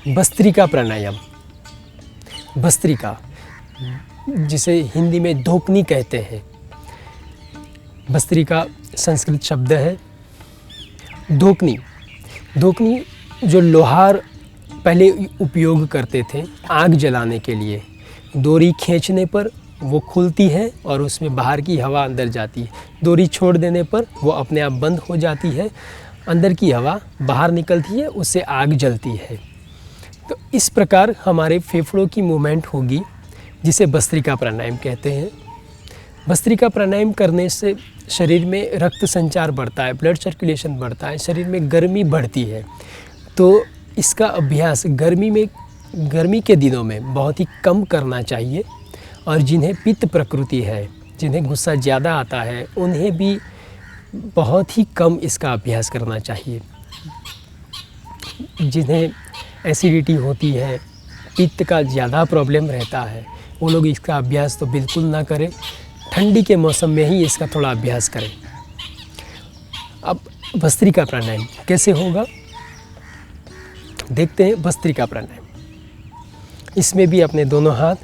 भस्त्रिका प्राणायाम। भस्त्रिका, जिसे हिंदी में धोकनी कहते हैं। भस्त्रिका संस्कृत शब्द है। धोकनी, धोकनी जो लोहार पहले उपयोग करते थे आग जलाने के लिए। डोरी खींचने पर वो खुलती है और उसमें बाहर की हवा अंदर जाती है। डोरी छोड़ देने पर वो अपने आप बंद हो जाती है, अंदर की हवा बाहर निकलती है, उससे आग जलती है। तो इस प्रकार हमारे फेफड़ों की मूवमेंट होगी, जिसे भस्त्रिका प्राणायाम कहते हैं। भस्त्रिका प्राणायाम करने से शरीर में रक्त संचार बढ़ता है, ब्लड सर्कुलेशन बढ़ता है, शरीर में गर्मी बढ़ती है। तो इसका अभ्यास गर्मी के दिनों में बहुत ही कम करना चाहिए। और जिन्हें पित्त प्रकृति है, जिन्हें गुस्सा ज़्यादा आता है, उन्हें भी बहुत ही कम इसका अभ्यास करना चाहिए। जिन्हें एसिडिटी होती है, पित्त का ज़्यादा प्रॉब्लम रहता है, वो लोग इसका अभ्यास तो बिल्कुल ना करें। ठंडी के मौसम में ही इसका थोड़ा अभ्यास करें। अब भस्त्रिका प्राणायाम कैसे होगा, देखते हैं। भस्त्रिका प्राणायाम, इसमें भी अपने दोनों हाथ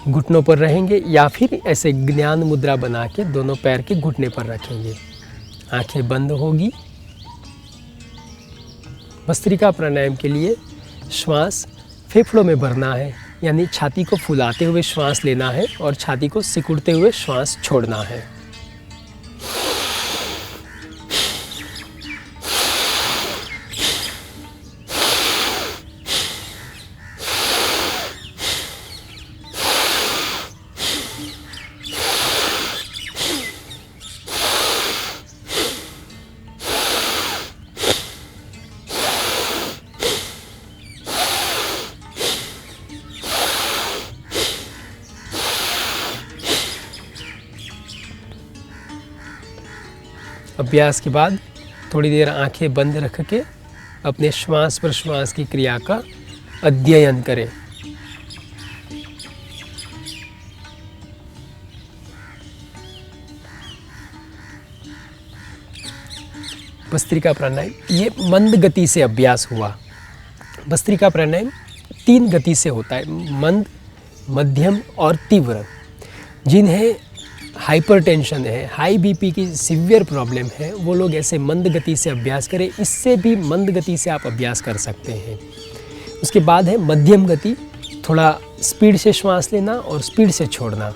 घुटनों पर रहेंगे या फिर ऐसे ज्ञान मुद्रा बना के दोनों पैर के घुटने पर रखेंगे। आंखें बंद होगी। भस्त्रिका प्राणायाम के लिए श्वास फेफड़ों में भरना है, यानी छाती को फुलाते हुए श्वास लेना है और छाती को सिकुड़ते हुए श्वास छोड़ना है। अभ्यास के बाद थोड़ी देर आंखें बंद रख के अपने श्वास प्रश्वास की क्रिया का अध्ययन करें। भस्त्रिका प्राणायाम ये मंद गति से अभ्यास हुआ। भस्त्रिका प्राणायाम 3 गति से होता है, मंद, मध्यम और तीव्र। जिन्हें हाइपरटेंशन है, हाई बीपी की सीवियर प्रॉब्लम है, वो लोग ऐसे मंद गति से अभ्यास करें। इससे भी मंद गति से आप अभ्यास कर सकते हैं। उसके बाद है मध्यम गति, थोड़ा स्पीड से श्वास लेना और स्पीड से छोड़ना।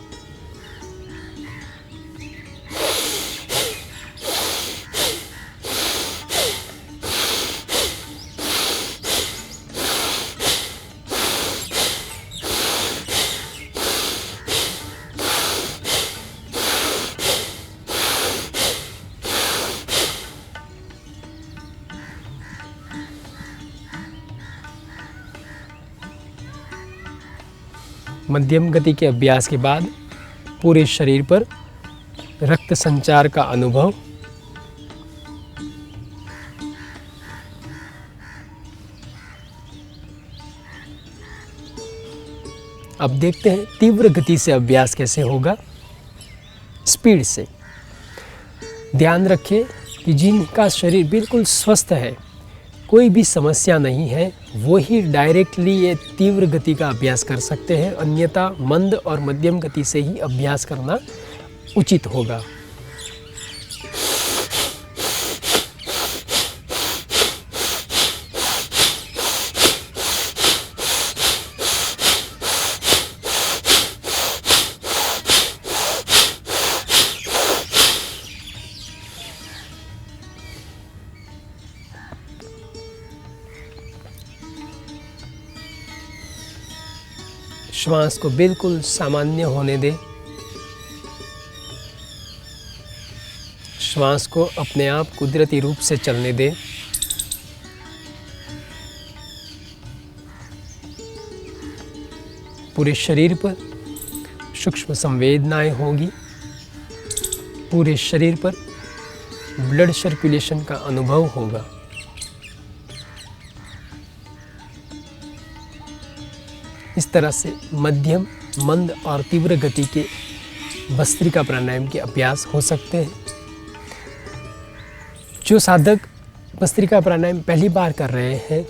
मध्यम गति के अभ्यास के बाद पूरे शरीर पर रक्त संचार का अनुभव। अब देखते हैं तीव्र गति से अभ्यास कैसे होगा, स्पीड से। ध्यान रखें कि जिनका शरीर बिल्कुल स्वस्थ है, कोई भी समस्या नहीं है, वो ही डायरेक्टली ये तीव्र गति का अभ्यास कर सकते हैं। अन्यथा मंद और मध्यम गति से ही अभ्यास करना उचित होगा। श्वास को बिल्कुल सामान्य होने दें। श्वास को अपने आप कुदरती रूप से चलने दें। पूरे शरीर पर सूक्ष्म संवेदनाएं होगी। पूरे शरीर पर ब्लड सर्कुलेशन का अनुभव होगा। इस तरह से मध्यम, मंद और तीव्र गति के भस्त्रिका प्राणायाम के अभ्यास हो सकते हैं। जो साधक भस्त्रिका प्राणायाम पहली बार कर रहे हैं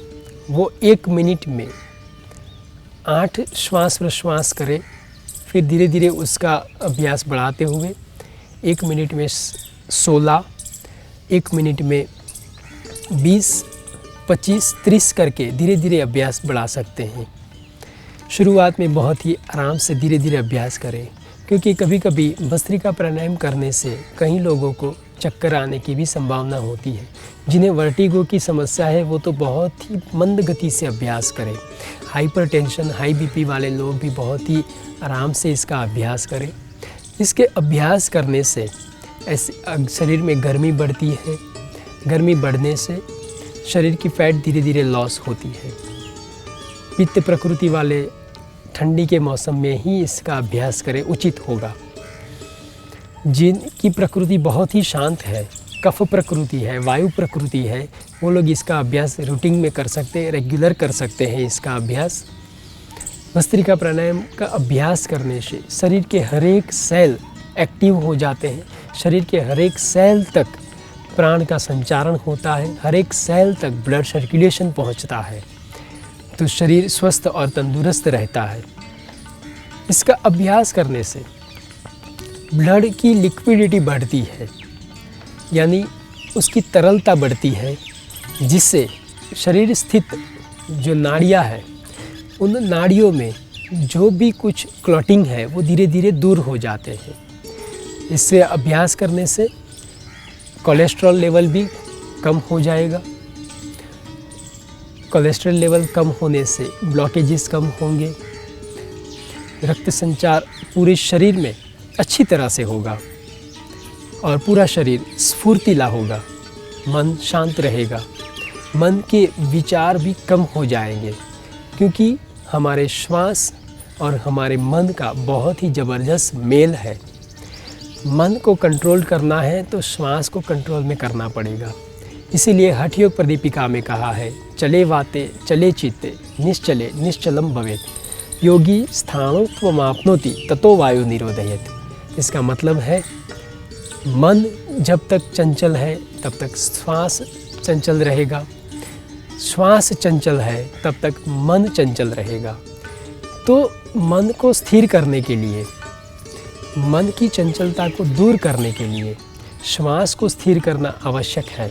वो 1 मिनट में 8 श्वास प्रश्वास करें, फिर धीरे धीरे उसका अभ्यास बढ़ाते हुए 1 मिनट में 16, 1 मिनट में 20, 25, 30 करके धीरे धीरे अभ्यास बढ़ा सकते हैं। शुरुआत में बहुत ही आराम से धीरे धीरे अभ्यास करें, क्योंकि कभी कभी भस्त्रिका प्राणायाम करने से कई लोगों को चक्कर आने की भी संभावना होती है। जिन्हें वर्टिगो की समस्या है वो तो बहुत ही मंद गति से अभ्यास करें। हाइपरटेंशन, हाई बीपी वाले लोग भी बहुत ही आराम से इसका अभ्यास करें। इसके अभ्यास करने से ऐसे शरीर में गर्मी बढ़ती है। गर्मी बढ़ने से शरीर की फैट धीरे धीरे लॉस होती है। पित्त प्रकृति वाले ठंडी के मौसम में ही इसका अभ्यास करें, उचित होगा। जिनकी प्रकृति बहुत ही शांत है, कफ प्रकृति है, वायु प्रकृति है, वो लोग इसका अभ्यास रूटीन में कर सकते हैं, रेगुलर कर सकते हैं इसका अभ्यास। भस्त्रिका प्राणायाम का अभ्यास करने से शरीर के हर एक सेल एक्टिव हो जाते हैं। शरीर के हर एक सेल तक प्राण का संचारण होता है, हर एक सेल तक ब्लड सर्कुलेशन पहुंचता है, तो शरीर स्वस्थ और तंदुरुस्त रहता है। इसका अभ्यास करने से ब्लड की लिक्विडिटी बढ़ती है, यानी उसकी तरलता बढ़ती है, जिससे शरीर स्थित जो नाड़ियाँ हैं उन नाड़ियों में जो भी कुछ क्लॉटिंग है वो धीरे धीरे दूर हो जाते हैं। इससे अभ्यास करने से कोलेस्ट्रॉल लेवल भी कम हो जाएगा। कोलेस्ट्रॉल लेवल कम होने से ब्लॉकेजेस कम होंगे। रक्त संचार पूरे शरीर में अच्छी तरह से होगा और पूरा शरीर स्फूर्तिला होगा। मन शांत रहेगा। मन के विचार भी कम हो जाएंगे, क्योंकि हमारे श्वास और हमारे मन का बहुत ही ज़बरदस्त मेल है। मन को कंट्रोल करना है तो श्वास को कंट्रोल में करना पड़ेगा। इसीलिए हठ योग प्रदीपिका में कहा है, चले वाते चले चित्ते निश्चले निश्चलम भवेत् योगी स्थाणुत्वमाप्नोति ततो वायु निरोधयति। इसका मतलब है मन जब तक चंचल है तब तक श्वास चंचल रहेगा, श्वास चंचल है तब तक मन चंचल रहेगा। तो मन को स्थिर करने के लिए, मन की चंचलता को दूर करने के लिए श्वास को स्थिर करना आवश्यक है।